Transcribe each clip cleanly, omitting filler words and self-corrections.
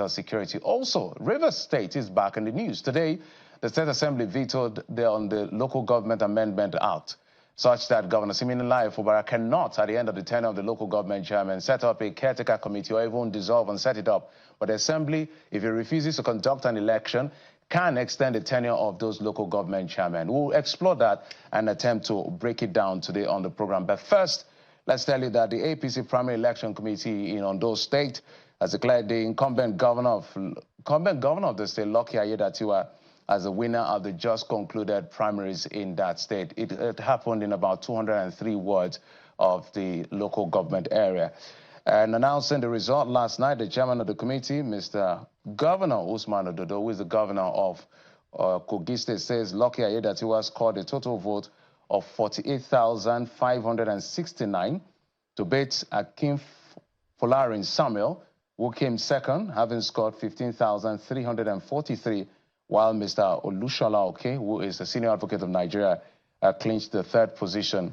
security. Also, Rivers State is back in the news. Today, the State Assembly vetoed on the Local Government Amendment Act, such that Governor Siminalayi Fubara cannot, at the end of the tenure of the local government chairman, set up a caretaker committee or even dissolve and set it up. But the Assembly, if it refuses to conduct an election, can extend the tenure of those local government chairmen. We'll explore that and attempt to break it down today on the program. But first, let's tell you that the APC Primary Election Committee in Ondo State has declared the incumbent governor of the state, Lucky Aiyedatiwa, as the winner of the just concluded primaries in that state. It happened in about 203 wards of the local government area. And announcing the result last night, the chairman of the committee, Mr. Governor Usman Ododo, who is the governor of Kogi State, says Lucky Aiyedatiwa scored a total vote of 48,569 to beat Akim Folarin Samuel, who came second, having scored 15,343, while Mr. Olushola Oke, who is the senior advocate of Nigeria, clinched the third position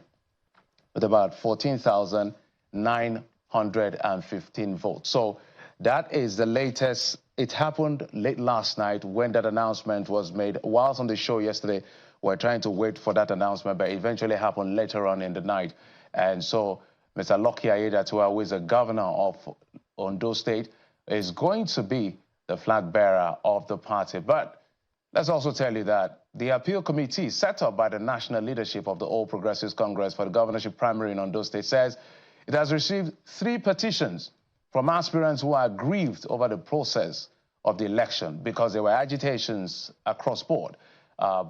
with about 14,915 votes. So that is the latest. It happened late last night when that announcement was made. Whilst on the show yesterday, we're trying to wait for that announcement, but it eventually happened later on in the night. And so Mr. Lucky Aiyedatiwa, who is the governor of Ondo State, is going to be the flag bearer of the party. But let's also tell you that the appeal committee set up by the national leadership of the All Progressives Congress for the governorship primary in Ondo State says it has received 3 petitions from aspirants who are aggrieved over the process of the election because there were agitations across board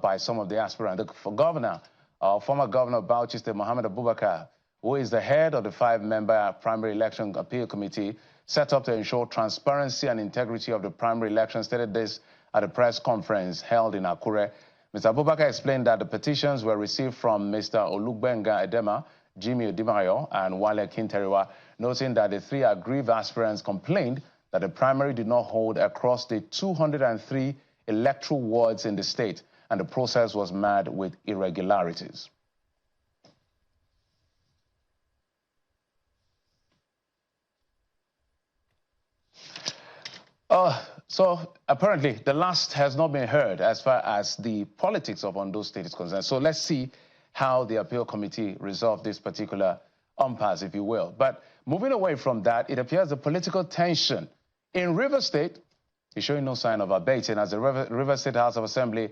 by some of the aspirants. The former governor of Bauchi State, Mohammed Abubakar, who is the head of the 5-member primary election appeal committee, set up to ensure transparency and integrity of the primary election, stated this at a press conference held in Akure. Mr. Abubakar explained that the petitions were received from Mr. Olugbenga Edema, Jimmy Odimayo, and Wale Kinteriwa, noting that the 3 aggrieved aspirants complained that the primary did not hold across the 203 electoral wards in the state, and the process was marred with irregularities. So apparently the last has not been heard as far as the politics of Ondo State is concerned. So let's see how the appeal committee resolved this particular impasse, if you will. But moving away from that, it appears the political tension in Rivers State is showing no sign of abating, as the Rivers State House of Assembly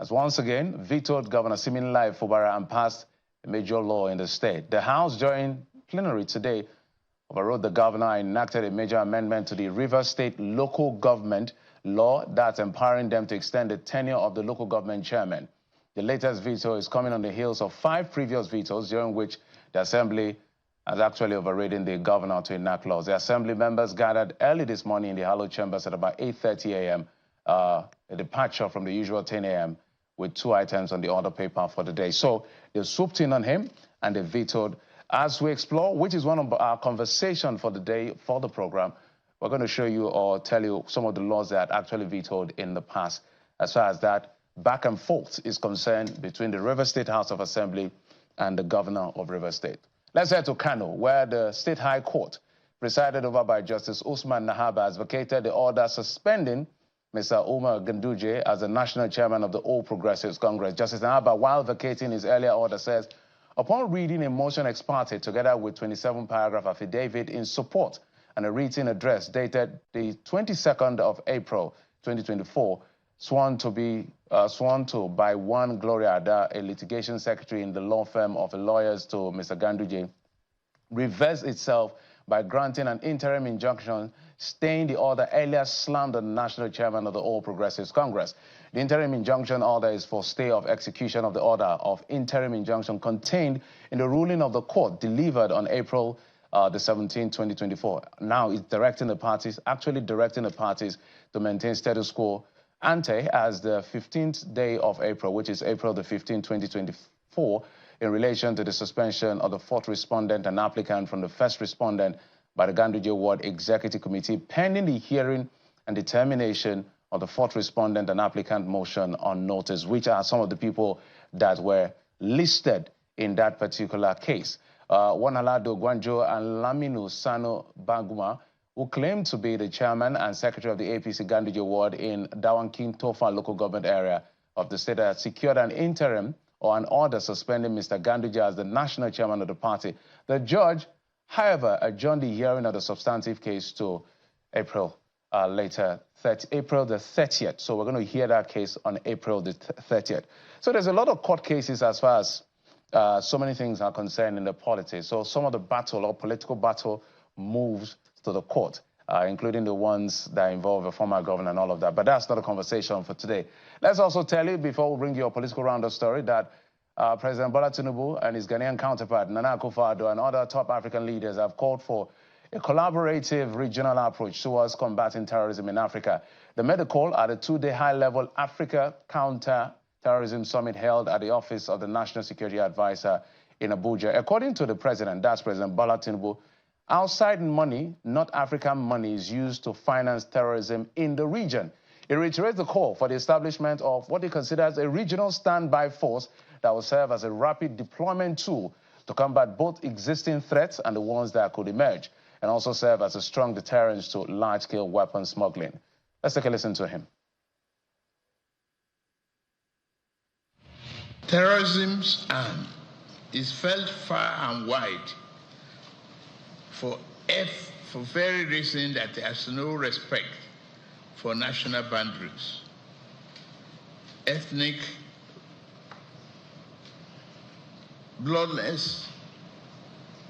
has once again vetoed Governor Siminalayi Fubara and passed a major law in the state. The House, during plenary today, overrode the governor and enacted a major amendment to the Rivers State local government law that's empowering them to extend the tenure of the local government chairman. The latest veto is coming on the heels of 5 previous vetoes, during which the Assembly has actually overridden the governor to enact laws. The Assembly members gathered early this morning in the Hallowed Chambers at about 8:30 a.m., a departure from the usual 10 a.m., with 2 items on the order paper for the day. So they swooped in on him and they vetoed. As we explore, which is one of our conversation for the day, for the program, we're going to show you or tell you some of the laws that actually vetoed in the past, as far as that back and forth is concerned between the Rivers State House of Assembly and the governor of Rivers State. Let's head to Kano, where the State High Court, presided over by Justice Usman Nahaba, has vacated the order suspending Mr. Umar Ganduje as the national chairman of the All Progressives Congress. Justice Nahaba, while vacating his earlier order, says, upon reading a motion ex parte together with 27-paragraph affidavit in support and a written address dated the 22nd of April 2024, sworn to by one Gloria Ada, a litigation secretary in the law firm of the lawyers to Mr. Ganduje, reversed itself by granting an interim injunction staying the order earlier slammed on the national chairman of the All Progressives Congress. The interim injunction order is for stay of execution of the order of interim injunction contained in the ruling of the court delivered on April the 17th, 2024. Now it's directing the parties to maintain status quo ante as the 15th day of April, which is April the 15th, 2024, in relation to the suspension of the 4th respondent and applicant from the 1st respondent by the Ganduje Ward Executive Committee, pending the hearing and determination of the 4th respondent and applicant motion on notice, which are some of the people that were listed in that particular case. Wanalado Gwanjo and Laminu Sano Baguma who claimed to be the chairman and secretary of the APC Ganduje ward in Dawankin Tofa local government area of the state, had secured an interim or an order suspending Mr. Ganduje as the national chairman of the party. The judge, however, adjourned the hearing of the substantive case to April April the 30th. So we're going to hear that case on April the 30th. So there's a lot of court cases as far as so many things are concerned in the politics. So some of the battle or political battle moves to the court, including the ones that involve a former governor and all of that. But that's not a conversation for today. Let's also tell you, before we bring you a political roundup story, that President Bola Tinubu and his Ghanaian counterpart, Nana Akufo-Addo, and other top African leaders have called for a collaborative regional approach towards combating terrorism in Africa. They made a call at a two-day high-level Africa Counter-Terrorism Summit held at the office of the National Security Advisor in Abuja. According to the president, that's President Bola Tinubu, outside money, not African money, is used to finance terrorism in the region. He reiterates the call for the establishment of what he considers a regional standby force that will serve as a rapid deployment tool to combat both existing threats and the ones that could emerge, and also serve as a strong deterrent to large-scale weapon smuggling. Let's take a listen to him. Terrorism's arm is felt far and wide for very reason that there's no respect for national boundaries, ethnic, bloodless,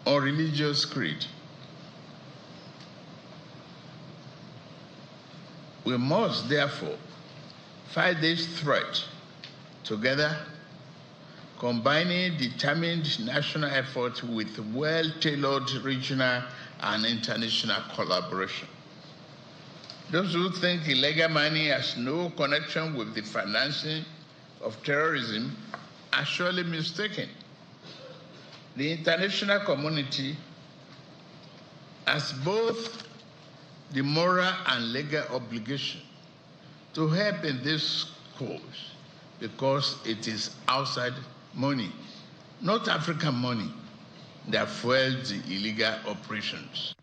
or religious creed. We must, therefore, fight this threat together, combining determined national effort with well-tailored regional and international collaboration. Those who think illegal money has no connection with the financing of terrorism are surely mistaken. The international community has both the moral and legal obligation to help in this cause because it is outside money, not African money, that fuels the illegal operations.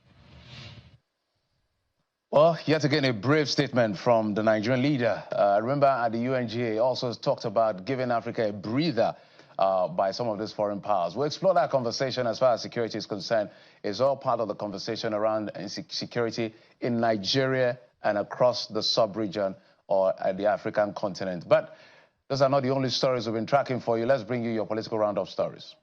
Well, yet again, a brave statement from the Nigerian leader. Remember, at the UNGA also talked about giving Africa a breather by some of these foreign powers. We'll explore that conversation as far as security is concerned. It's all part of the conversation around security in Nigeria and across the sub-region or at the African continent. But those are not the only stories we've been tracking for you. Let's bring you your political roundup stories.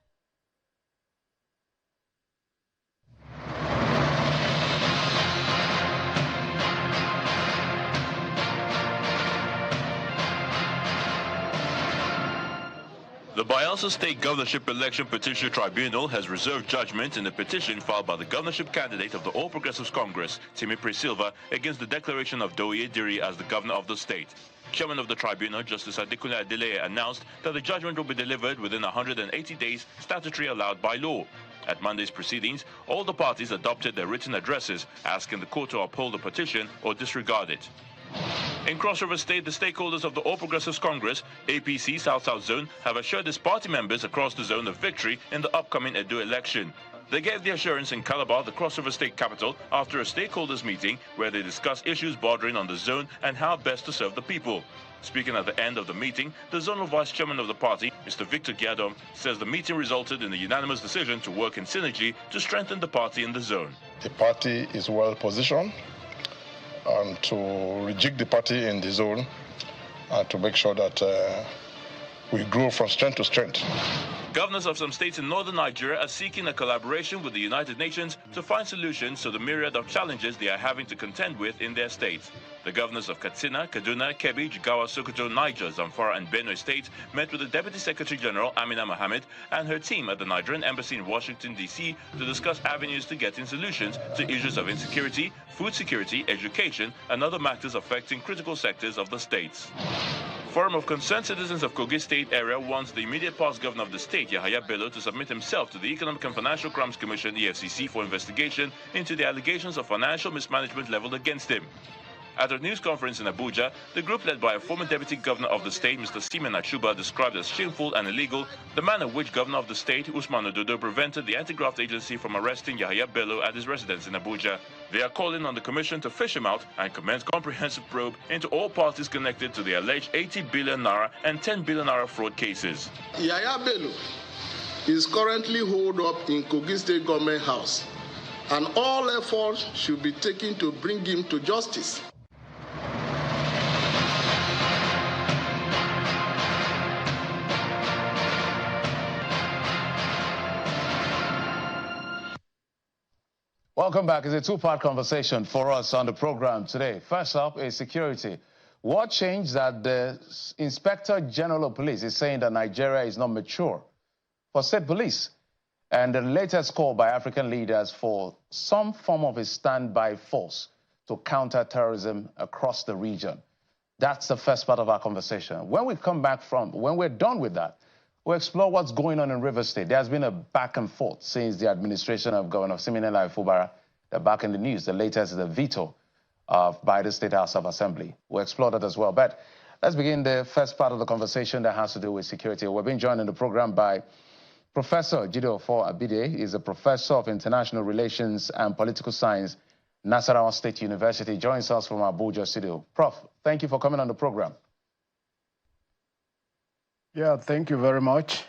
The Bayelsa State Governorship Election Petition Tribunal has reserved judgment in the petition filed by the governorship candidate of the All Progressives Congress, Timi Silva, against the declaration of Doye Diri as the governor of the state. Chairman of the tribunal, Justice Adekunle Adeleye, announced that the judgment will be delivered within 180 days statutory allowed by law. At Monday's proceedings, all the parties adopted their written addresses, asking the court to uphold the petition or disregard it. In Cross River State, the stakeholders of the All Progressives Congress, APC South-South Zone, have assured its party members across the zone of victory in the upcoming Edo election. They gave the assurance in Calabar, the Cross River State capital, after a stakeholders meeting where they discussed issues bordering on the zone and how best to serve the people. Speaking at the end of the meeting, the zonal vice chairman of the party, Mr. Victor Giadom, says the meeting resulted in a unanimous decision to work in synergy to strengthen the party in the zone. The party is well positioned to rejig the party in the zone and to make sure that we grow from strength to strength. Governors of some states in northern Nigeria are seeking a collaboration with the United Nations to find solutions to the myriad of challenges they are having to contend with in their states. The governors of Katsina, Kaduna, Kebbi, Jigawa, Sokoto, Niger, Zamfara and Benue states met with the Deputy Secretary General Amina Mohammed and her team at the Nigerian Embassy in Washington, D.C. to discuss avenues to getting solutions to issues of insecurity, food security, education and other matters affecting critical sectors of the states. Forum of Concerned Citizens of Kogi State area wants the immediate past governor of the state, Yahaya Bello, to submit himself to the Economic and Financial Crimes Commission, EFCC, for investigation into the allegations of financial mismanagement leveled against him. At a news conference in Abuja, the group led by a former deputy governor of the state, Mr. Simeon Achuba, described as shameful and illegal the manner in which governor of the state, Usman Ododo, prevented the anti-graft agency from arresting Yahya Bello at his residence in Abuja. They are calling on the commission to fish him out and commence comprehensive probe into all parties connected to the alleged 80 billion naira and 10 billion naira fraud cases. Yahya Bello is currently holed up in Kogi State Government House, and all efforts should be taken to bring him to justice. Welcome back. It's a two-part conversation for us on the program today. First up is security. What changed that the Inspector General of Police is saying that Nigeria is not mature for state police, and the latest call by African leaders for some form of a standby force to counter terrorism across the region. That's the first part of our conversation. When we're done with that, we'll explore what's going on in Rivers State. There's been a back and forth since the administration of Governor Siminala Ifubara. They're back in the news. The latest is the veto by the State House of Assembly. We'll explore that as well. But let's begin the first part of the conversation that has to do with security. We're being joined in the program by Professor Jideofor Abide. He's a professor of international relations and political science, Nasarawa State University. Joins us from Abuja studio. Prof, thank you for coming on the program. Yeah, thank you very much.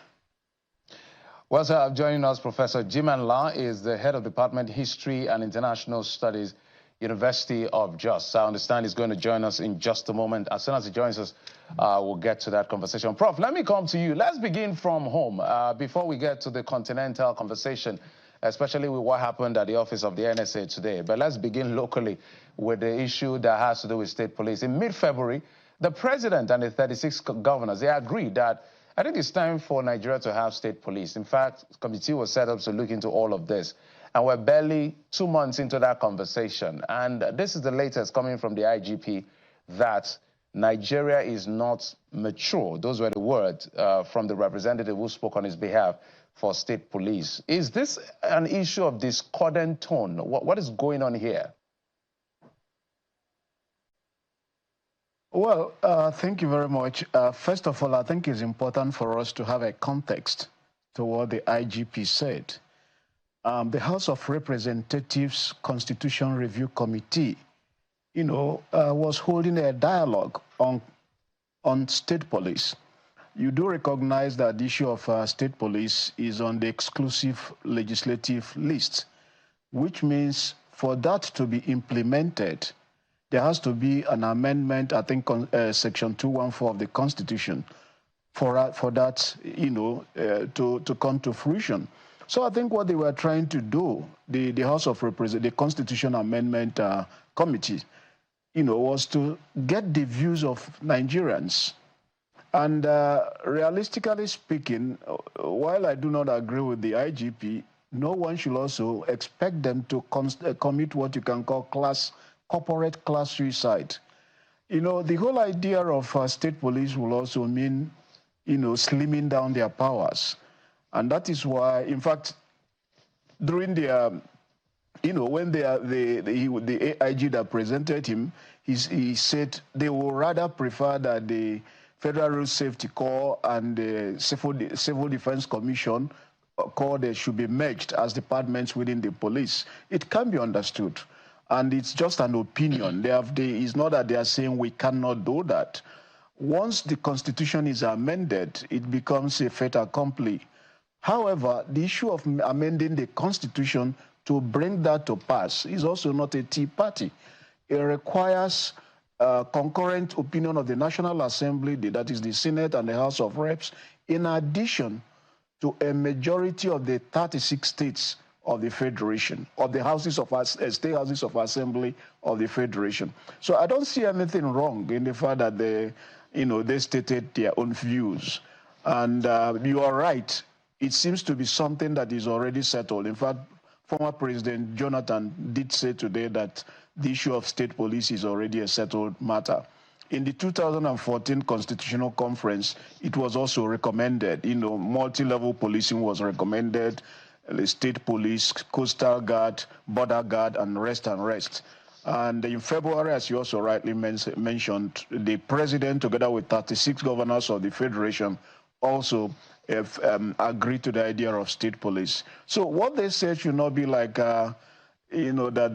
Well, sir, joining us, Professor Jiman La is the head of Department History and International Studies, University of Jos. I understand he's going to join us in just a moment. As soon as he joins us, we'll get to that conversation. Prof, let me come to you. Let's begin from home before we get to the continental conversation, especially with what happened at the office of the NSA today. But let's begin locally with the issue that has to do with state police. In mid-February, the president and the 36 governors, they agreed that I think it's time for Nigeria to have state police. In fact, a committee was set up to look into all of this. And we're barely 2 months into that conversation. And this is the latest coming from the IGP that Nigeria is not mature. Those were the words from the representative who spoke on his behalf for state police. Is this an issue of discordant tone? What is going on here? Well, thank you very much. First of all, I think it's important for us to have a context to what the IGP said. The House of Representatives Constitution Review Committee, was holding a dialogue on state police. You do recognize that the issue of state police is on the exclusive legislative list, which means for that to be implemented, there has to be an amendment, I think, on Section 214 of the Constitution for that, to come to fruition. So I think what they were trying to do, the House of Representatives, the Constitution Amendment Committee, was to get the views of Nigerians. And realistically speaking, while I do not agree with the IGP, no one should also expect them to commit what you can call corporate class suicide. The whole idea of state police will also mean, slimming down their powers. And that is why, in fact, during the, when the AIG that presented him, he said they would rather prefer that the Federal Road Safety Corps and the Civil Defense Commission they should be merged as departments within the police. It can be understood. And it's just an opinion. It's not that they are saying we cannot do that. Once the Constitution is amended, it becomes a fait accompli. However, the issue of amending the Constitution to bring that to pass is also not a tea party. It requires concurrent opinion of the National Assembly, that is the Senate and the House of Reps, in addition to a majority of the 36 states of the Federation, of the state houses of assembly of the Federation. So I don't see anything wrong in the fact that they stated their own views. And you are right. It seems to be something that is already settled. In fact, former President Jonathan did say today that the issue of state police is already a settled matter. In the 2014 Constitutional Conference, it was also recommended, multi-level policing was recommended, the state police, coastal guard, border guard, and rest. And in February, as you also rightly mentioned, the president, together with 36 governors of the Federation, also have agreed to the idea of state police. So what they say should not be like, that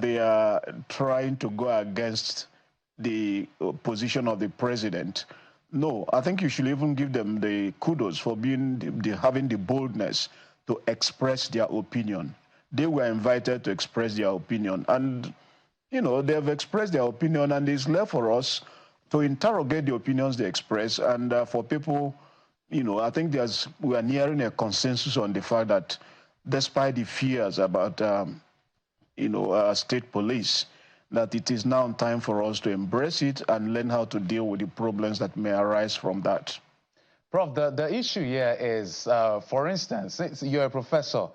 they are trying to go against the position of the president. No, I think you should even give them the kudos for having the boldness to express their opinion. They were invited to express their opinion, and they have expressed their opinion, and it's left for us to interrogate the opinions they express. And for people, I think we are nearing a consensus on the fact that despite the fears about, state police, that it is now time for us to embrace it and learn how to deal with the problems that may arise from that. Prof, the issue here is, for instance, you're a professor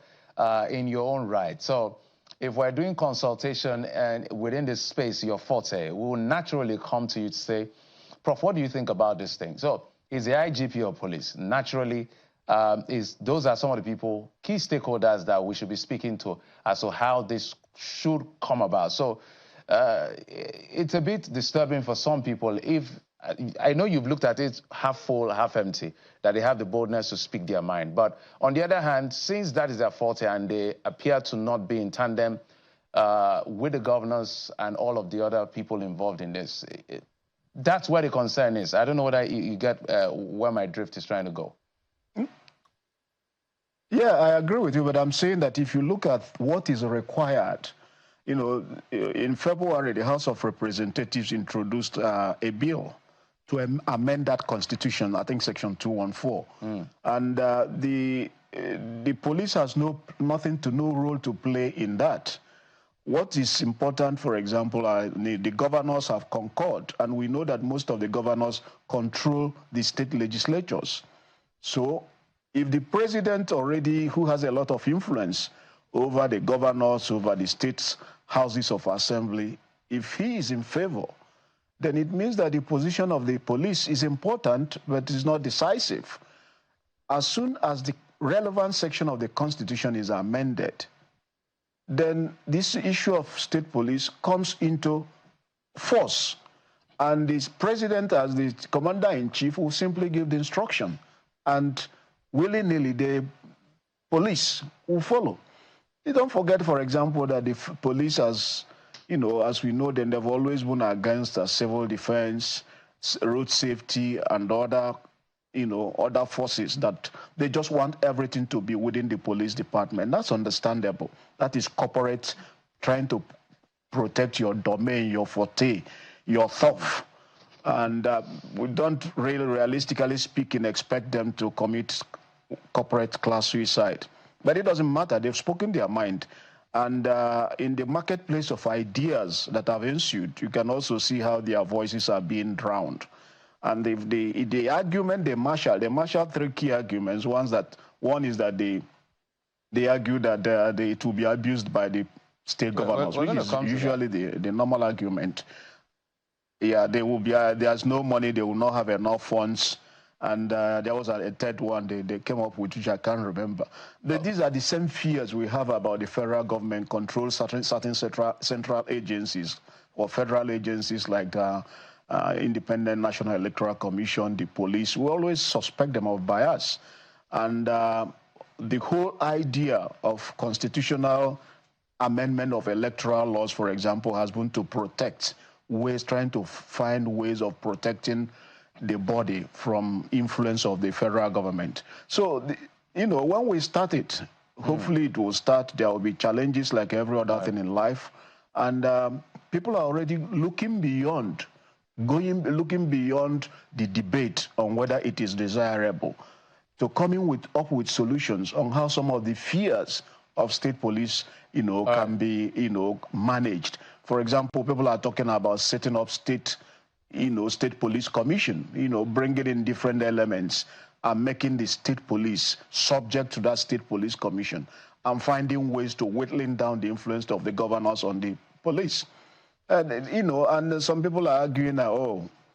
in your own right. So if we're doing consultation and within this space, your forte, we will naturally come to you to say, Prof, what do you think about this thing? So is the IGP of police naturally, those are some of the people, key stakeholders that we should be speaking to as to how this should come about. So it's a bit disturbing for some people if, I know you've looked at it half full, half empty, that they have the boldness to speak their mind. But on the other hand, since that is their forte and they appear to not be in tandem with the governors and all of the other people involved in this, that's where the concern is. I don't know whether you get where my drift is trying to go. Yeah, I agree with you, but I'm saying that if you look at what is required, in February, the House of Representatives introduced a bill to amend that constitution, I think Section 214. And the police has no role to play in that. What is important, for example, the governors have concurred, and we know that most of the governors control the state legislatures. So if the president already, who has a lot of influence over the governors, over the states' houses of assembly, if he is in favor, then it means that the position of the police is important, but is not decisive. As soon as the relevant section of the Constitution is amended, then this issue of state police comes into force. And the president, as the commander-in-chief, will simply give the instruction. And willy-nilly, the police will follow. You don't forget, for example, that the police, as we know, then they've always been against civil defense, road safety, and other forces that they just want everything to be within the police department. That's understandable. That is corporate trying to protect your domain, your forte, your turf. And we don't really, realistically speaking, expect them to commit corporate class suicide. But it doesn't matter. They've spoken their mind. And in the marketplace of ideas that have ensued, you can also see how their voices are being drowned. And if the argument they marshal three key arguments. One is that they argue that it will be abused by the state governors, which is usually the normal argument. Yeah, there's no money, they will not have enough funds. And there was a third one they came up with, which I can't remember. These are the same fears we have about the federal government control certain central agencies or federal agencies like the Independent National Electoral Commission, the police. We always suspect them of bias. And the whole idea of constitutional amendment of electoral laws, for example, has been to protect trying to find ways of protecting the body from influence of the federal government. So, when we start it, hopefully it will start. There will be challenges like every other thing in life. And people are already looking beyond the debate on whether it is desirable to coming up with solutions on how some of the fears of state police, can be, managed. For example, people are talking about setting up state police commission, bringing in different elements and making the state police subject to that state police commission and finding ways to whittling down the influence of the governors on the police. And, and some people are arguing that,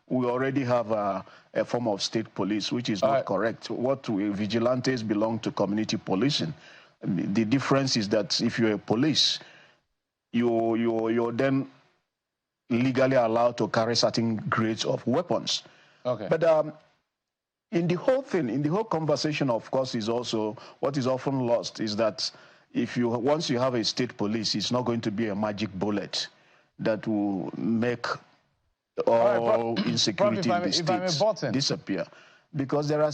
we already have a form of state police, which is not correct. Vigilantes belong to community policing. The difference is that if you're a police, you're then legally allowed to carry certain grades of weapons. Okay. But in the whole thing, in the whole conversation, of course, is also what is often lost is that once you have a state police, it's not going to be a magic bullet that will make all insecurity in the states disappear. Because there are...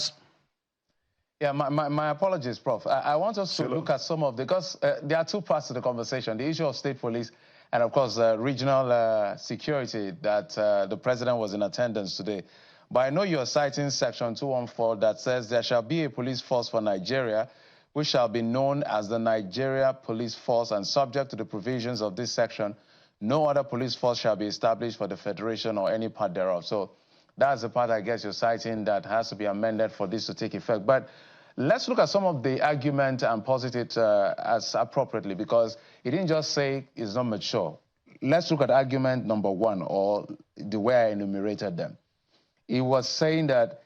Yeah, my apologies, Prof. I want us to look at some of because there are two parts to the conversation, the issue of state police and, of course, regional security that the president was in attendance today. But I know you're citing Section 214 that says there shall be a police force for Nigeria, which shall be known as the Nigeria Police Force, and subject to the provisions of this section, no other police force shall be established for the Federation or any part thereof. So that's the part, I guess, you're citing that has to be amended for this to take effect. But let's look at some of the argument and posit it as appropriately, because he didn't just say it's not mature. Let's look at argument number one, or the way I enumerated them. He was saying that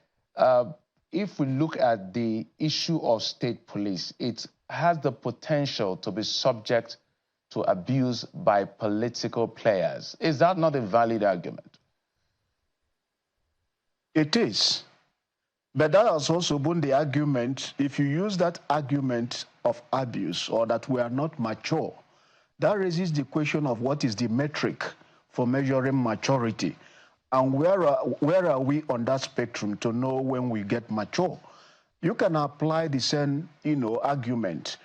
if we look at the issue of state police, it has the potential to be subject to abuse by political players. Is that not a valid argument? It is. But that has also been the argument, if you use that argument of abuse or that we are not mature, that raises the question of what is the metric for measuring maturity. And where are we on that spectrum to know when we get mature? You can apply the same, argument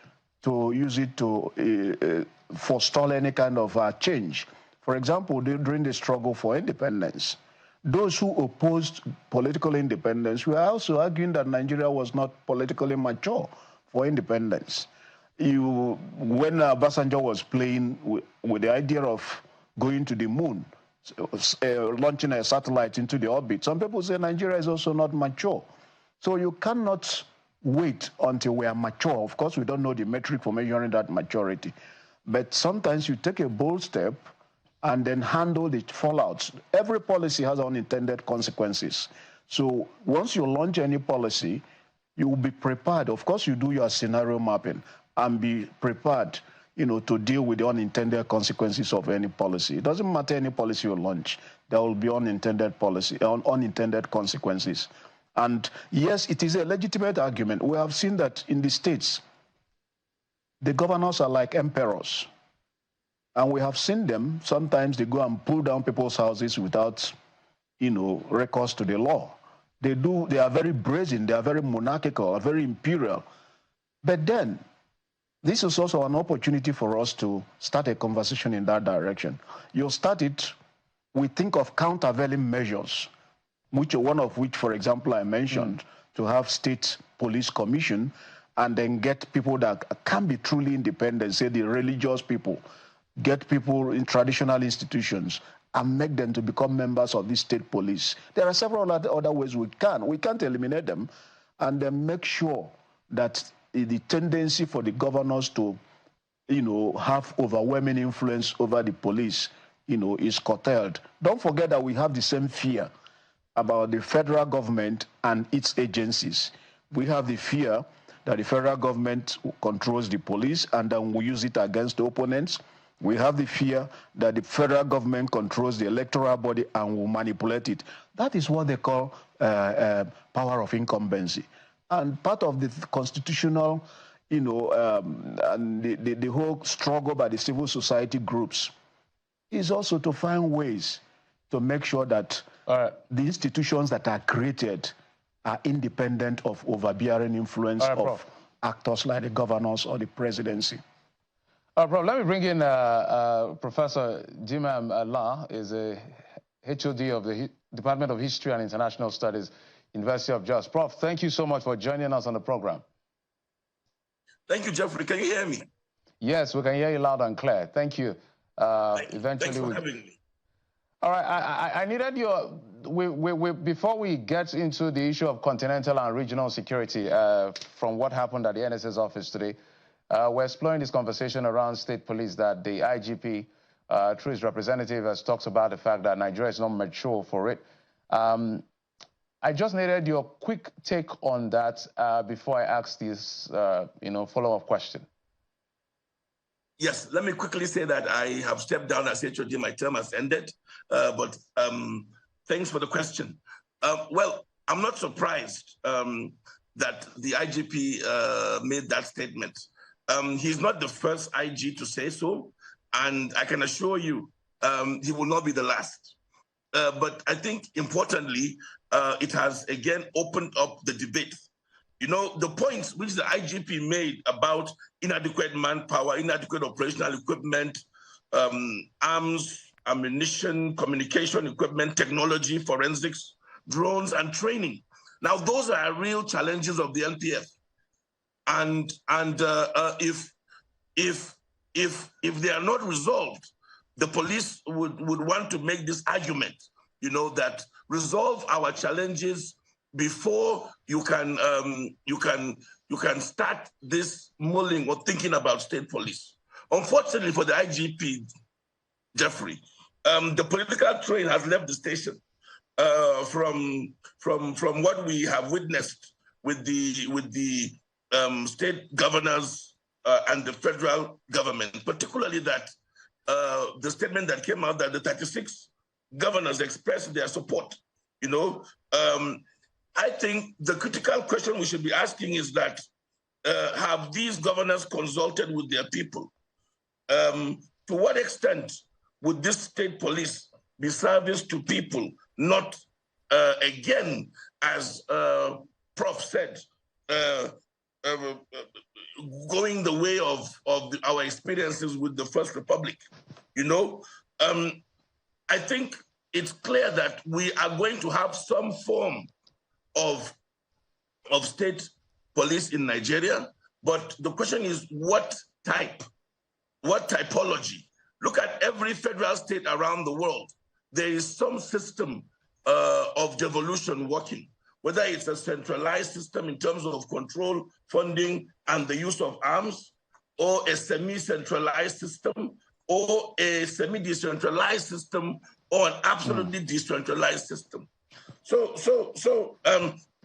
to use it to forestall any kind of change. For example, during the struggle for independence, those who opposed political independence were also arguing that Nigeria was not politically mature for independence. When Obasanjo was playing with the idea of going to the moon, launching a satellite into the orbit, some people say Nigeria is also not mature. So you cannot wait until we are mature. Of course, we don't know the metric for measuring that maturity. But sometimes you take a bold step and then handle the fallouts. Every policy has unintended consequences. So once you launch any policy, you will be prepared. Of course, you do your scenario mapping and be prepared, to deal with the unintended consequences of any policy. It doesn't matter any policy you launch, there will be unintended consequences. And yes, it is a legitimate argument. We have seen that in the states, the governors are like emperors. And we have seen them, sometimes they go and pull down people's houses without, recourse to the law. They are very brazen, they are very monarchical, very imperial. But then, this is also an opportunity for us to start a conversation in that direction. You'll start it, we think of countervailing measures, one of which, for example, I mentioned, to have state police commission and then get people that can be truly independent, say the religious people, get people in traditional institutions and make them to become members of the state police. There are several other ways we can. We can't eliminate them, and then make sure that the tendency for the governors to, have overwhelming influence over the police, is curtailed. Don't forget that we have the same fear about the federal government and its agencies. We have the fear that the federal government controls the police and then we use it against the opponents. We have the fear that the federal government controls the electoral body and will manipulate it. That is what they call power of incumbency. And part of the constitutional, and the whole struggle by the civil society groups is also to find ways to make sure that the institutions that are created are independent of overbearing influence of actors like the governors or the presidency. Bro, let me bring in Professor Jimam Allah, is a HOD of the Department of History and International Studies, University of Jos. Prof, thank you so much for joining us on the program. Thank you, Jeffrey. Can you hear me? Yes, we can hear you loud and clear. Thank you. Thanks for having me. All right, I needed your... before we get into the issue of continental and regional security, from what happened at the NSS office today, we're exploring this conversation around state police that the IGP, through his representative, has talked about the fact that Nigeria is not mature for it. I just needed your quick take on that before I ask this, follow-up question. Yes, let me quickly say that I have stepped down as HOD. My term has ended, but thanks for the question. Well, I'm not surprised that the IGP made that statement. He's not the first IG to say so, and I can assure you he will not be the last. But I think importantly, it has again opened up the debate. You know, the points which the IGP made about inadequate manpower, inadequate operational equipment, arms, ammunition, communication equipment, technology, forensics, drones, and training. Now, those are real challenges of the NPF. And if they are not resolved, the police would want to make this argument, you know, that resolve our challenges before you can start this mulling or thinking about state police. Unfortunately for the IGP, Jeffrey, the political train has left the station. From what we have witnessed with the state governors and the federal government, particularly that the statement that came out that the 36 governors expressed their support. You know, I think the critical question we should be asking is that have these governors consulted with their people? To what extent would this state police be service to people, not again, as Prof said, going the way of our experiences with the First Republic? You know, I think it's clear that we are going to have some form of state police in Nigeria, but the question is what type, what typology? Look at every federal state around the world. There is some system of devolution working, whether it's a centralized system in terms of control, funding, and the use of arms, or a semi-centralized system, or a semi-decentralized system, or an absolutely decentralized system. So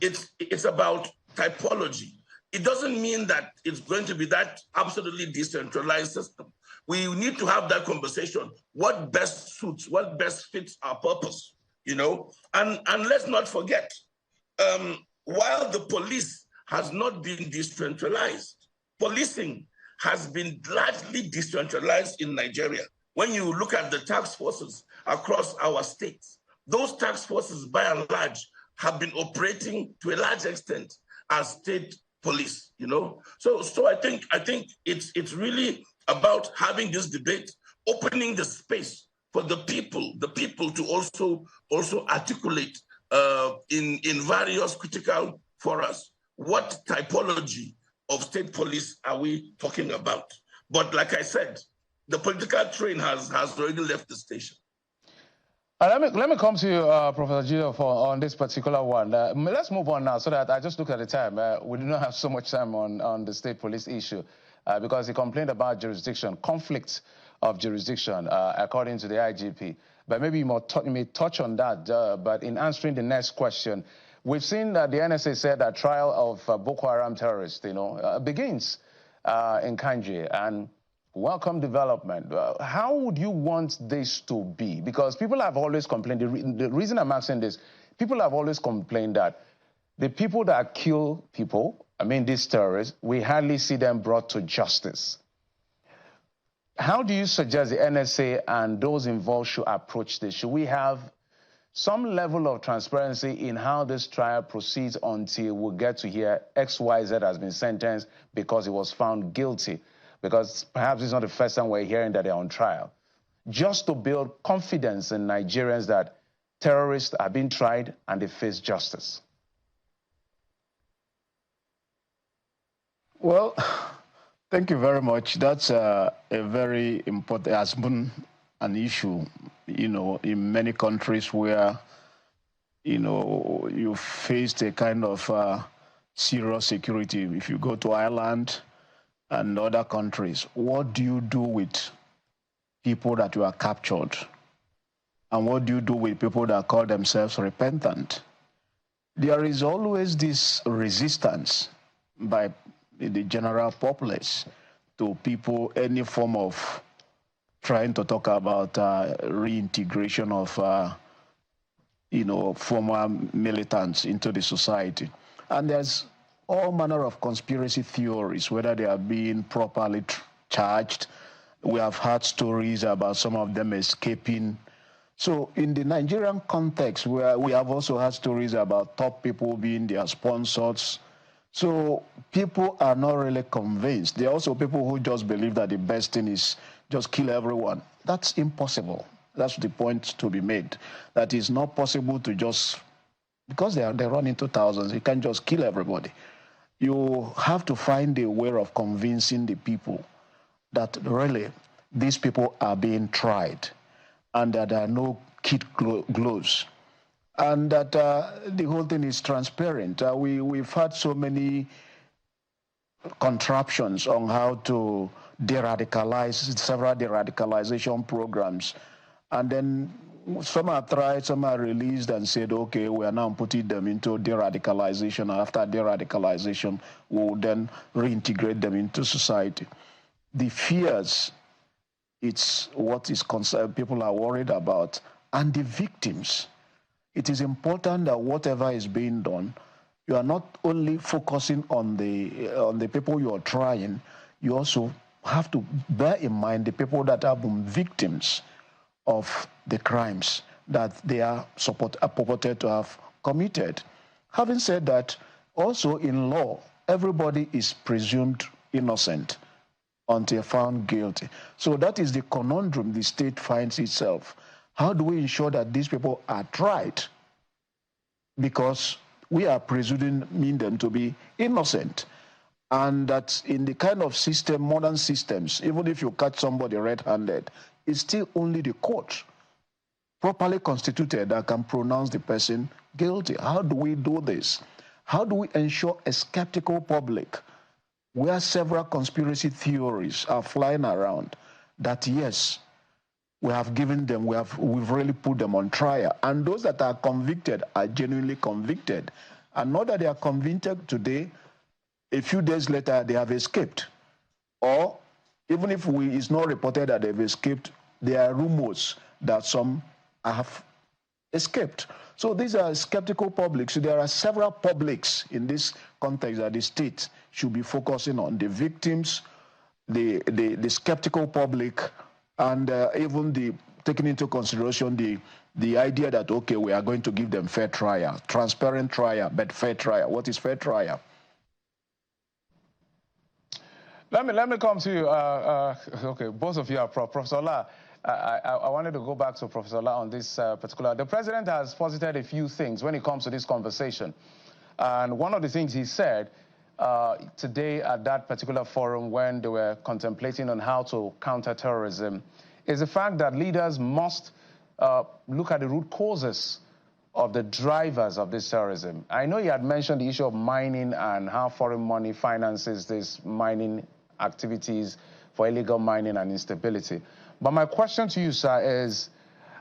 it's about typology. It doesn't mean that it's going to be that absolutely decentralized system. We need to have that conversation. What best suits, what best fits our purpose, you know? And let's not forget, while the police has not been decentralized, policing has been largely decentralized in Nigeria. When you look at the task forces across our states, those task forces, by and large, have been operating to a large extent as state police, you know? So I think it's really about having this debate, opening the space for the people to also articulate in various critical forums what typology of state police are we talking about. But like I said, the political train has already left the station. Let me come to you, Professor Gio, on this particular one. Let's move on now, so that I just look at the time. We do not have so much time on the state police issue, because he complained about jurisdiction, conflict of jurisdiction, according to the IGP. But maybe you may touch on that. But in answering the next question, we've seen that the NSA said that trial of Boko Haram terrorists, begins in Kanji, and welcome development. How would you want this to be? Because people have always complained, the reason I'm asking this, people have always complained that the people that kill people, I mean these terrorists, we hardly see them brought to justice. How do you suggest the NSA and those involved should approach this? Should we have some level of transparency in how this trial proceeds until we get to hear XYZ has been sentenced because he was found guilty? Because perhaps it's not the first time we're hearing that they're on trial. Just to build confidence in Nigerians that terrorists are being tried and they face justice. Well, thank you very much. That's a very important, has been an issue, in many countries where, you faced a kind of serious security. If you go to Ireland and other countries, what do you do with people that you are captured? And what do you do with people that call themselves repentant? There is always this resistance by the general populace to people any form of trying to talk about reintegration of, former militants into the society. And there's all manner of conspiracy theories, whether they are being properly charged. We have heard stories about some of them escaping. So in the Nigerian context, where we have also had stories about top people being their sponsors. So people are not really convinced. There are also people who just believe that the best thing is just kill everyone. That's impossible. That's the point to be made. That is not possible to just, because they run into thousands, you can't just kill everybody. You have to find a way of convincing the people that really these people are being tried and that there are no kid gloves, and that the whole thing is transparent. We've had so many contraptions on how to de-radicalize, several de-radicalization programs, and then some are tried, some are released and said, okay, we are now putting them into de-radicalization, and after de-radicalization, we'll then reintegrate them into society. The fears, it's what is concerned, people are worried about, and the victims. It is important that whatever is being done, you are not only focusing on the people you are trying, you also have to bear in mind the people that have been victims of the crimes that they are purported to have committed. Having said that, also in law, everybody is presumed innocent until found guilty. So that is the conundrum the state finds itself. How do we ensure that these people are tried? Because we are presuming them to be innocent. And that in the kind of system, modern systems, even if you catch somebody red-handed, it's still only the court, properly constituted, that can pronounce the person guilty. How do we do this? How do we ensure a skeptical public, where several conspiracy theories are flying around, that yes, we have given them, we've really put them on trial, and those that are convicted are genuinely convicted, and not that they are convicted today, a few days later they have escaped, or even if it's not reported that they've escaped, there are rumors that some have escaped. So these are skeptical publics. So there are several publics in this context that the state should be focusing on: the victims, the skeptical public, and even taking into consideration the idea that, okay, we are going to give them fair trial, transparent trial, but fair trial. What is fair trial? Let me come to you. Okay, both of you are Professor Ola. I wanted to go back to Professor Ola on this particular. The president has posited a few things when it comes to this conversation. And one of the things he said today at that particular forum when they were contemplating on how to counter terrorism is the fact that leaders must look at the root causes of the drivers of this terrorism. I know you had mentioned the issue of mining and how foreign money finances this mining activities for illegal mining and instability. But my question to you, sir, is,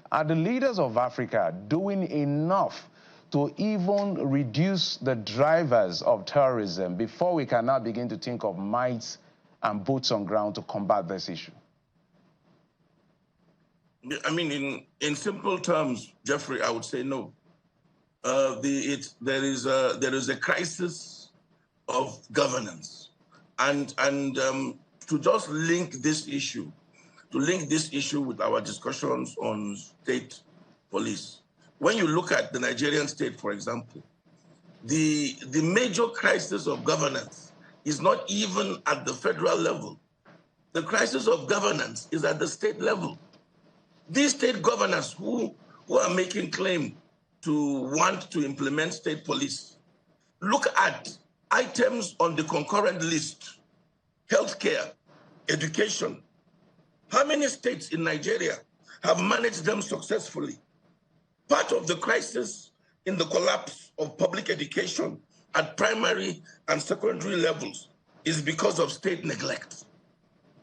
are the leaders of Africa doing enough to even reduce the drivers of terrorism before we can now begin to think of might and boots on ground to combat this issue? I mean, in simple terms, Jeffrey, I would say no. There is a crisis of governance, and to just link this issue with our discussions on state police. When you look at the Nigerian state, for example, the major crisis of governance is not even at the federal level. The crisis of governance is at the state level. These state governors who are making claim to want to implement state police, look at items on the concurrent list: healthcare, education. How many states in Nigeria have managed them successfully? Part of the crisis in the collapse of public education at primary and secondary levels is because of state neglect.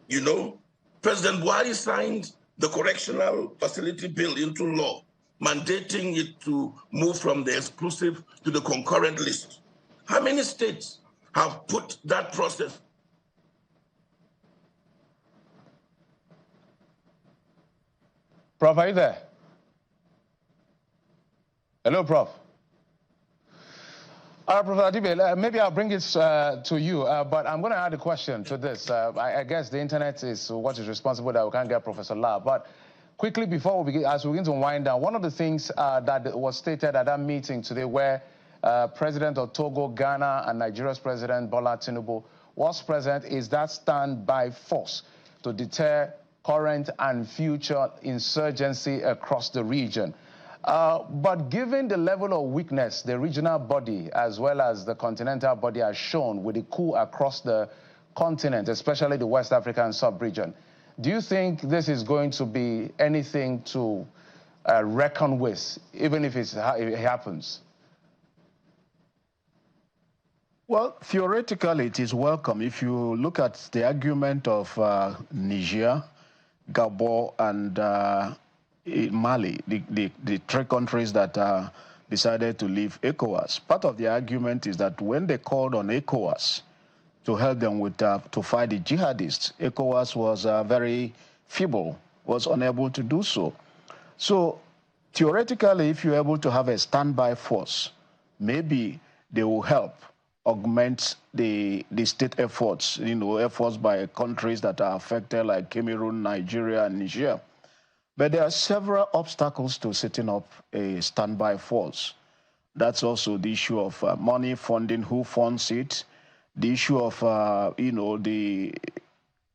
You know, President Buhari signed the correctional facility bill into law, mandating it to move from the exclusive to the concurrent list. How many states have put that process Prof, are you there? Hello, Prof. Professor Adibe, maybe I'll bring it to you, but I'm going to add a question to this. I guess the internet is what is responsible that we can't get Professor La. But quickly before we begin, as we begin to wind down, one of the things that was stated at that meeting today where President of Togo, Ghana, and Nigeria's President Bola Tinubu was present is that standby force to deter current and future insurgency across the region. But given the level of weakness the regional body as well as the continental body has shown with the coup across the continent, especially the West African sub-region, do you think this is going to be anything to reckon with, even if it happens? Well, theoretically, it is welcome. If you look at the argument of Niger, Gabon, and Mali, the three countries that decided to leave ECOWAS, part of the argument is that when they called on ECOWAS to help them with to fight the jihadists, ECOWAS was very feeble, was unable to do so. So theoretically, if you're able to have a standby force, maybe they will help augment the state efforts, efforts by countries that are affected like Cameroon, Nigeria, and Niger. But there are several obstacles to setting up a standby force. That's also the issue of money, funding, who funds it, the issue of, the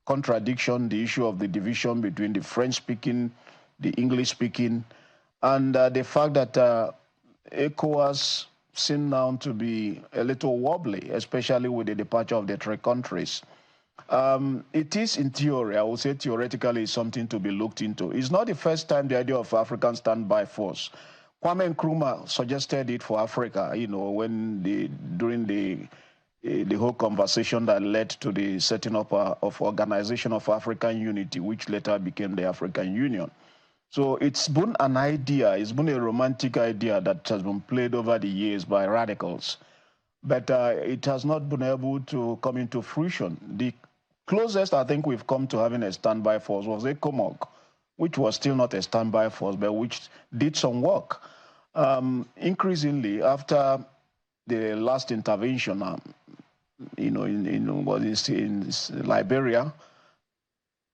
contradiction, the issue of the division between the French-speaking, the English-speaking, and the fact that ECOWAS seem now to be a little wobbly, especially with the departure of the three countries. It is in theory, I would say theoretically, something to be looked into. It's not the first time the idea of African standby force. Kwame Nkrumah suggested it for Africa, when during the whole conversation that led to the setting up of Organization of African Unity, which later became the African Union. So it's been an idea, it's been a romantic idea that has been played over the years by radicals, but it has not been able to come into fruition. The closest I think we've come to having a standby force was ECOMOG, which was still not a standby force, but which did some work. Increasingly, after the last intervention, in Liberia,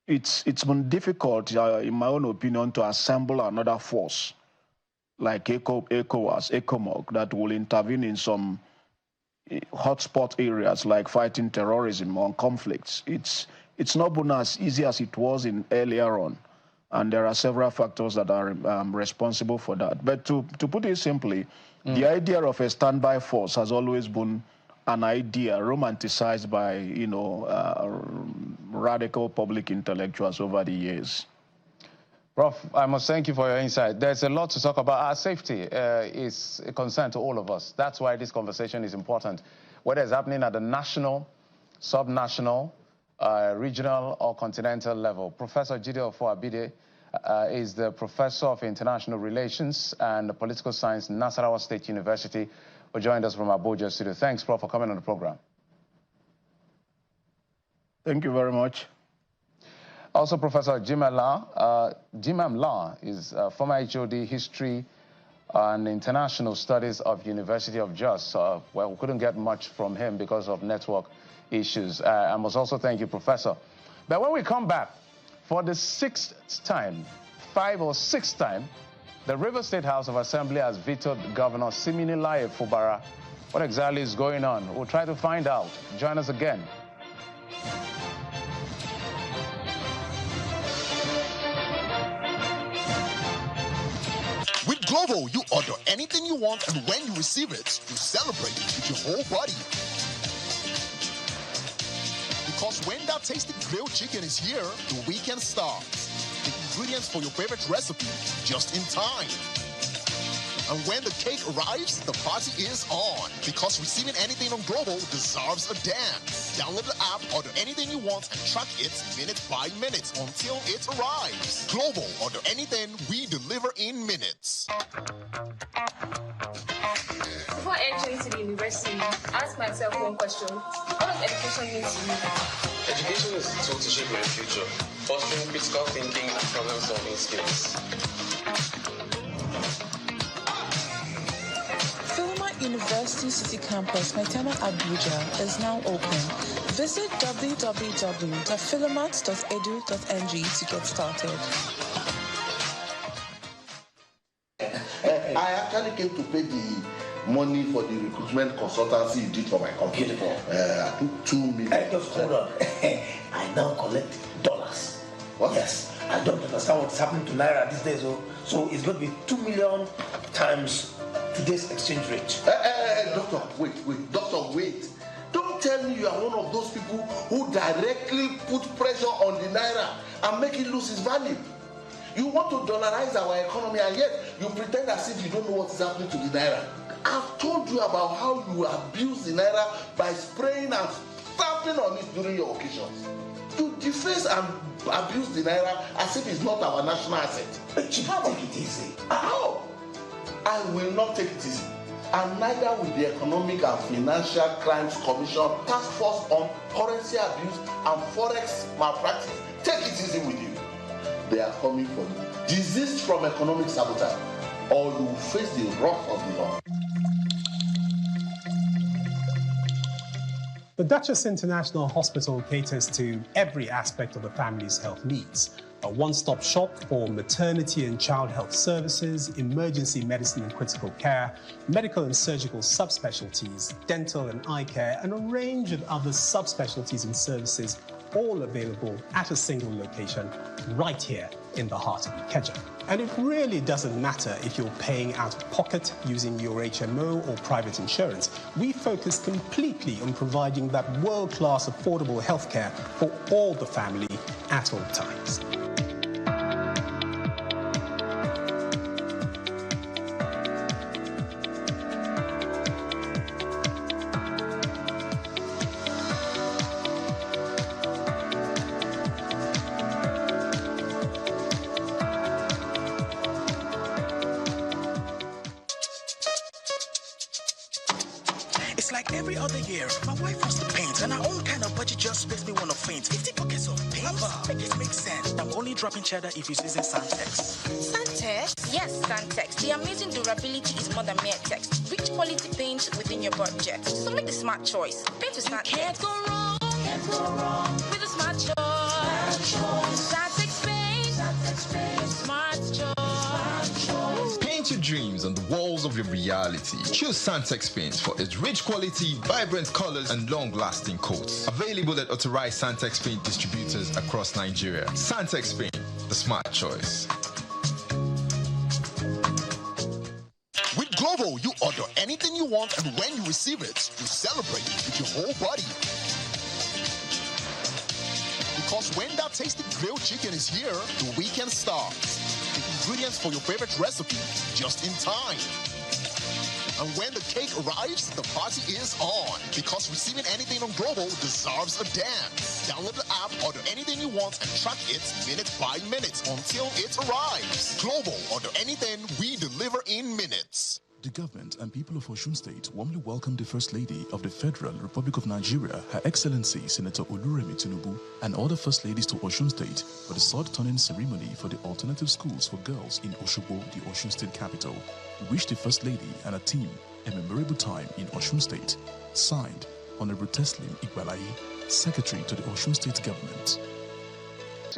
it's been difficult, in my own opinion, to assemble another force like ECOWAS, ECOMOG, that will intervene in some hotspot areas like fighting terrorism or conflicts. It's not been as easy as it was in earlier on, and there are several factors that are responsible for that. But to put it simply, the idea of a standby force has always been an idea romanticized by, radical public intellectuals over the years. Prof, I must thank you for your insight. There's a lot to talk about. Our safety is a concern to all of us. That's why this conversation is important. Whether it's happening at the national, sub-national, regional, or continental level. Professor Jide Ofo-Abide is the Professor of International Relations and Political Science, Nasarawa State University, who joined us from Abuja studio. Thanks, Prof, for coming on the program. Thank you very much. Also, Professor Jimam La is former HOD History and International Studies of University of Jos. Well, we couldn't get much from him because of network issues. I must also thank you, Professor. But when we come back, for the 6th time, 5th or 6th time, the Rivers State House of Assembly has vetoed Governor Siminalayi Fubara. What exactly is going on? We'll try to find out. Join us again. With Glovo, you order anything you want, and when you receive it, you celebrate it with your whole body. Because when that tasty grilled chicken is here, the weekend starts. The ingredients for your favorite recipe just in time. And when the cake arrives, the party is on. Because receiving anything on Glovo deserves a dance. Download the app, order anything you want, and track it minute by minute until it arrives. Glovo, order anything, we deliver in minutes. Before entering to the university, university, ask myself one question: what does education mean to me? Education is a tool to shape my future, fostering critical thinking and problem-solving skills. University City Campus, Maitama Abuja, is now open. Visit www.philomat.edu.ng to get started. I actually came to pay the money for the recruitment consultancy you did for my company. Beautiful. I took $2 million. Just hold on. I now collect dollars. What? Yes. I don't understand what's happening to Naira these days. So it's going to be 2 million times today's exchange rate. Doctor, wait. Doctor, wait. Don't tell me you are one of those people who directly put pressure on the Naira and make it lose its value. You want to dollarize our economy and yet you pretend as if you don't know what is happening to the Naira. I've told you about how you abuse the Naira by spraying and stamping on it during your occasions. You deface and abuse the Naira as if it's not our national asset. But you can't take it easy. How? I will not take it easy. And neither will the Economic and Financial Crimes Commission Task Force on Currency Abuse and Forex Malpractice. Take it easy with you. They are coming for you. Desist from economic sabotage, or you will face the wrath of the law. The Duchess International Hospital caters to every aspect of the family's health needs. A one-stop shop for maternity and child health services, emergency medicine and critical care, medical and surgical subspecialties, dental and eye care, and a range of other subspecialties and services, all available at a single location right here in the heart of Ikeja. And it really doesn't matter if you're paying out of pocket using your HMO or private insurance. We focus completely on providing that world-class affordable healthcare for all the family at all times. It's like every other year. My wife wants to paint, and her own kind of budget just makes me want to faint. 50 buckets of paint? Make it make sense. I'm only dropping cheddar if it's using Santex. Santex? Yes, Santex. The amazing durability is more than mere text. Rich quality paint within your budget. So make the smart choice. Paint with Santex. Can't go wrong. Can't go wrong. With a smart choice. Santex paint. Santex paint. Smart choice. Paint your dreams on the walls of your reality. Choose Santex Paint for its rich quality, vibrant colors, and long-lasting coats. Available at authorized Santex Paint distributors across Nigeria. Santex Paint, the smart choice. With Glovo, you order anything you want, and when you receive it, you celebrate with your whole body. Because when that tasty grilled chicken is here, the weekend starts. The ingredients for your favorite recipe just in time. And when the cake arrives, the party is on. Because receiving anything on Glovo deserves a dance. Download the app, order anything you want, and track it minute by minute until it arrives. Glovo, order anything, we deliver in minutes. The government and people of Osun State warmly welcome the First Lady of the Federal Republic of Nigeria, Her Excellency Senator Oluremi Tinubu, and other First Ladies to Osun State for the sword-turning ceremony for the alternative schools for girls in Osogbo, the Osun State capital. We wish the First Lady and her team a memorable time in Osun State. Signed, Honorable Teslim Igbalayi, Secretary to the Osun State Government.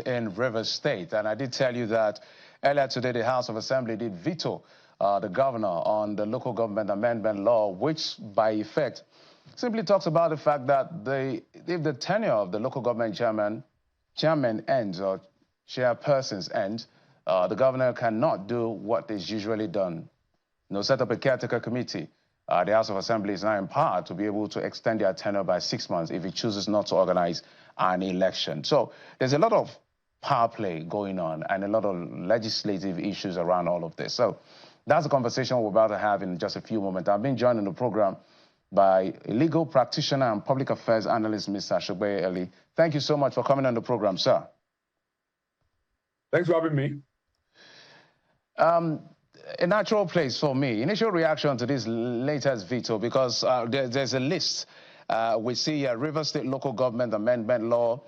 In Rivers State, and I did tell you that earlier today the House of Assembly did veto the governor on the local government amendment law, which by effect simply talks about the fact that if the tenure of the local government chairman ends or chairpersons end, the governor cannot do what is usually done. Set up a caretaker committee. The House of Assembly is now empowered to be able to extend their tenure by 6 months if it chooses not to organize an election. So there's a lot of power play going on and a lot of legislative issues around all of this. So that's the conversation we're about to have in just a few moments. I'm being joined in the program by a legal practitioner and public affairs analyst, Mr. Shogbe Eli. Thank you so much for coming on the program, sir. Thanks for having me. a natural place for me. Initial reaction to this latest veto, because there's a list. We see Rivers State Local Government Amendment Law,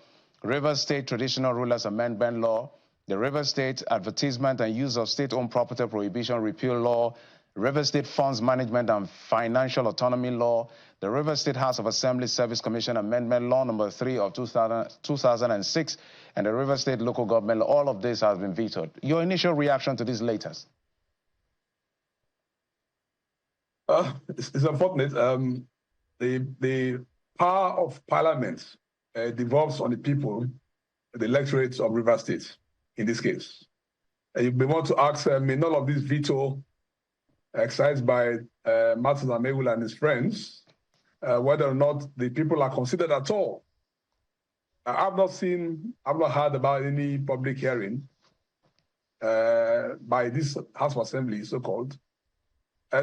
Rivers State Traditional Rulers Amendment Law, the Rivers State Advertisement and Use of State-Owned Property Prohibition Repeal Law, Rivers State Funds Management and Financial Autonomy Law, the Rivers State House of Assembly Service Commission Amendment Law number 3 of 2006, and the Rivers State Local Government Law. All of this has been vetoed. Your initial reaction to this latest? It's unfortunate. The power of Parliament devolves on the people, the electorates of Rivers State, in this case. You may want to ask, may none of this veto exercised by Martin Amewula and his friends, whether or not the people are considered at all. I've not heard about any public hearing by this House of Assembly, so-called,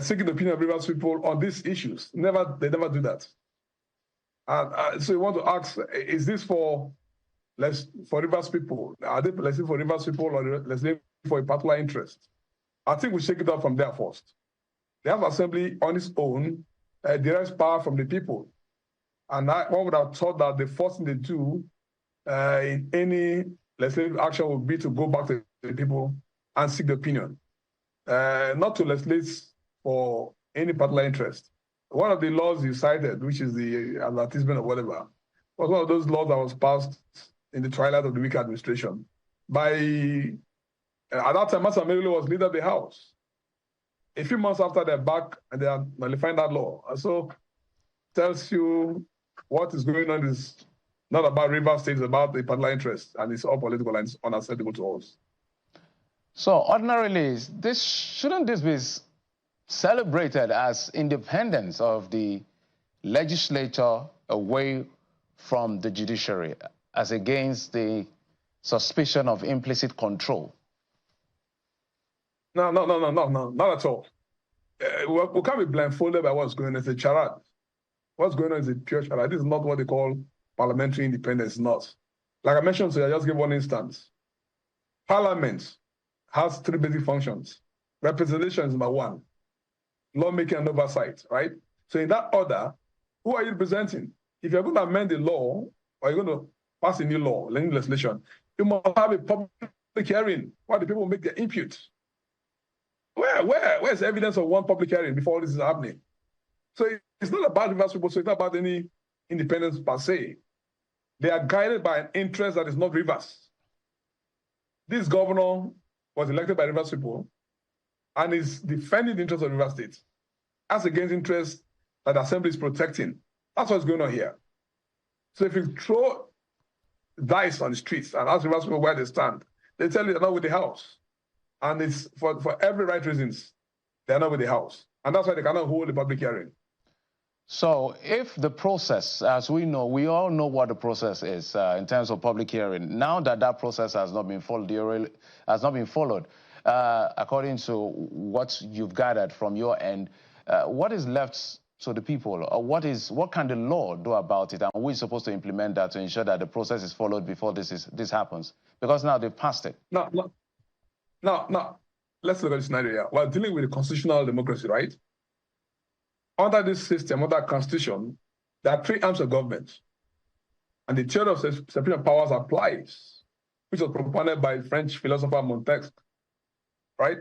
seeking the opinion of Rivers people on these issues. They never do that. So you want to ask, is this for Rivers people? Are they for Rivers people, or let's say for a particular interest? I think we should take it up from there first. The House of Assembly on its own derives power from the people. And one would have thought that the first thing they do in any legislative action would be to go back to the people and seek the opinion, not to legislate for any particular interest. One of the laws you cited, which is the advertisement or whatever, was one of those laws that was passed in the twilight of the Wike administration by, at that time, Martin Amewula was leader of the House. A few months after they're back and they are nullifying that law. So tells you what is going on is not about Rivers State, it's about the particular interest, and it's all political and it's unacceptable to us. So ordinarily, shouldn't this be celebrated as independence of the legislature away from the judiciary, as against the suspicion of implicit control? No, not at all. We can't be blindfolded by what's going on. It's a charade. What's going on is a pure charade. This is not what they call parliamentary independence, not. Like I mentioned, so I just give one instance. Parliament has 3 basic functions. Representation is number 1. Lawmaking and oversight, right? So in that order, who are you representing? If you're going to amend the law, or you're going to pass a new law, legislation, you must have a public hearing where the people make their input. Where's evidence of one public hearing before this is happening? So it's not about Rivers people, so it's not about any independence per se. They are guided by an interest that is not Rivers. This governor was elected by Rivers people and is defending the interests of Rivers State as against interests that the Assembly is protecting. That's what's going on here. So if you throw dice on the streets and ask Rivers people where they stand, they tell you they're not with the House. And it's for every right reasons, they're not with the House. And that's why they cannot hold a public hearing. So if the process, as we know, we all know what the process is in terms of public hearing. Now that process has not been followed, according to what you've gathered from your end, what is left to the people? Or what can the law do about it? And we're supposed to implement that to ensure that the process is followed before this happens? Because now they've passed it. No. Let's look at this scenario here. We're dealing with a constitutional democracy, right? Under this system, under the Constitution, there are 3 arms of government. And the theory of separation of powers applies, which was proponed by French philosopher Montesquieu, right?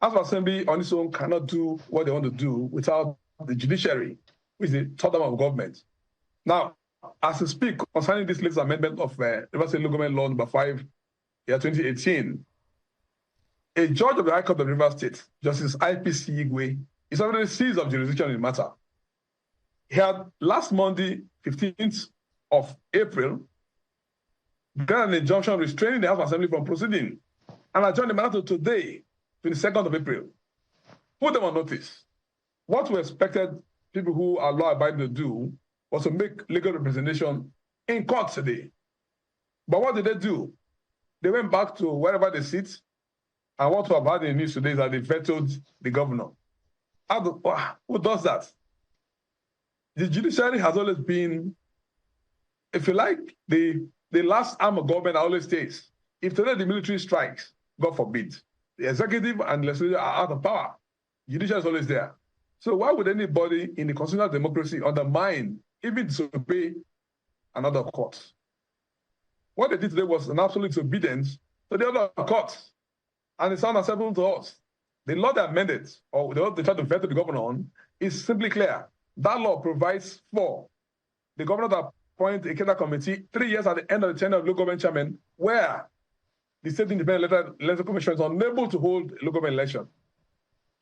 House of Assembly on its own cannot do what they want to do without the judiciary, which is the third arm of government. Now, as we speak, concerning this latest amendment of Rivers State Local Government Law number 5, year 2018, a judge of the High Court of Rivers State, Justice IPC Igwe, is already seized of jurisdiction in the matter. He had last Monday, 15th of April, granted an injunction restraining the House of Assembly from proceeding and adjourned the matter to today, 22nd of April. Put them on notice. What we expected people who are law-abiding to do was to make legal representation in court today. But what did they do? They went back to wherever they sit, and what we have had in the news today is that they vetoed the governor. Who does that? The judiciary has always been, if you like, the last arm of government always stays. If today the military strikes, God forbid, The executive and legislature are out of power. Judicial is always there. So why would anybody in the constitutional democracy undermine, even disobey another court? What they did today was an absolute disobedience to the other courts. And it's unacceptable to us. The law they amended, or the law they tried to veto the governor on, is simply clear. That law provides for the governor to appoint a cadre committee 3 years at the end of the tenure of local government chairman, where the state independent electoral commission is unable to hold a local government election.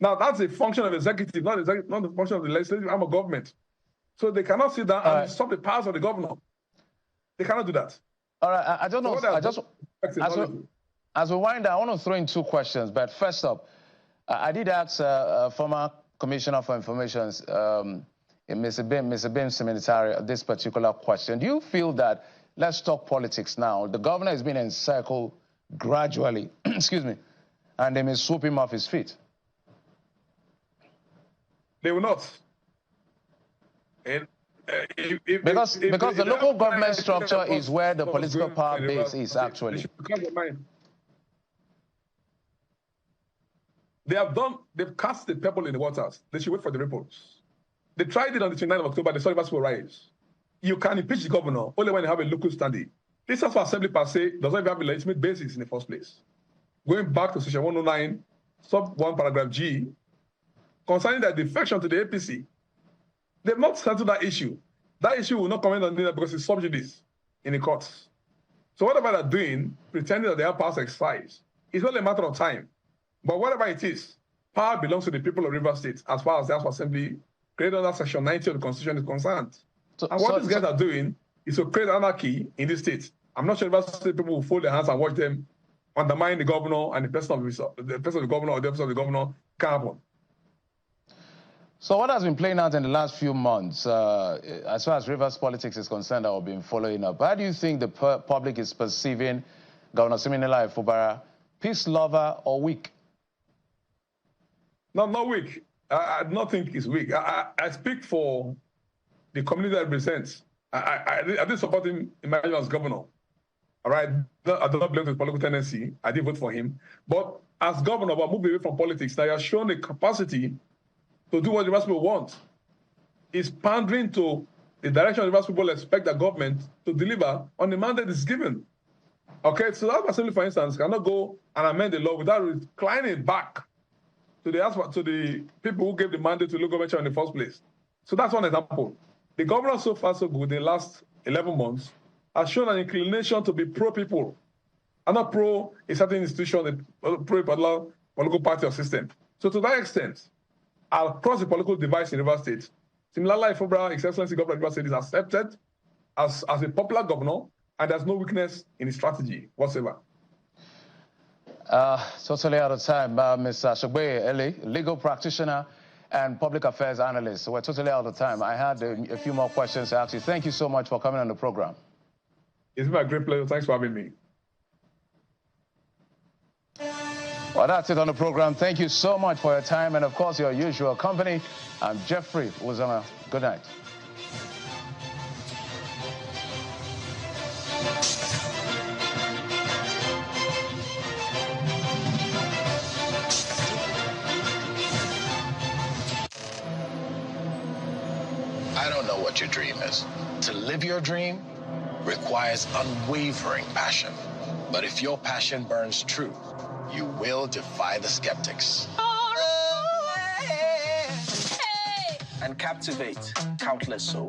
Now, that's a function of executive, not the function of the legislative arm of government. So they cannot sit down and stop the powers of the governor. They cannot do that. All right, I don't know. As we wind down, I want to throw in two questions. But first up, I did ask former Commissioner for Information, Mr. Ben Seminitari, this particular question. Do you feel that, let's talk politics now, the governor has been encircled gradually, excuse me, and they may swoop him off his feet? They will not. Because the local government structure is where the political power base is actually. They've cast the pebble in the waters. They should wait for the ripples. They tried it on the 29th of October, the story will rise. You can impeach the governor only when you have a local standing. This House of Assembly per se doesn't even have a legitimate basis in the first place. Going back to section 109, sub 1 paragraph G, concerning the defection to the APC, they've not settled that issue. That issue will not come in because it's sub judice in the courts. So whatever they're doing, pretending that they have powers exercise, it's only a matter of time. But whatever it is, power belongs to the people of Rivers State as far as the House of Assembly created under section 90 of the Constitution is concerned. And what these guys are doing is to create anarchy in this state. I'm not sure Rivers State people will fold their hands and watch them undermine the governor and the person of the governor or the office of the governor. Can't happen. So what has been playing out in the last few months, as far as Rivers politics is concerned, I've been following up. How do you think the public is perceiving Governor Siminalayi Fubara, peace lover or weak? No, not weak. I do not think he's weak. I speak for the community that represents. I did support him in my as governor. All right, I do not belong to his political tendency. I did vote for him. But as governor, I moved away from politics. Now he has shown the capacity to do what the Rivers people want. He's pandering to the direction the Rivers people expect the government to deliver on the mandate it's given. Okay, so that assembly, for instance, cannot go and amend the law without reclining back to the people who gave the mandate to local government in the first place. So that's one example. The governor, so far so good, in the last 11 months, has shown an inclination to be pro-people, and not pro a certain institution, pro a political party or system. So to that extent, across the political divide in Rivers State, Siminalayi Fubara, His Excellency Governor of Rivers State, is accepted as a popular governor, and there's no weakness in his strategy whatsoever. Totally out of time. Ms. Shogbe Eli, legal practitioner and public affairs analyst. So we're totally out of time. I had a few more questions to ask you. Thank you so much for coming on the program. It's been a great pleasure. Thanks for having me. Well, that's it on the program. Thank you so much for your time and, of course, your usual company. I'm Jeffrey Uzama. Good night. I don't know what your dream is. To live your dream requires unwavering passion. But if your passion burns true, you will defy the skeptics. And captivate countless souls.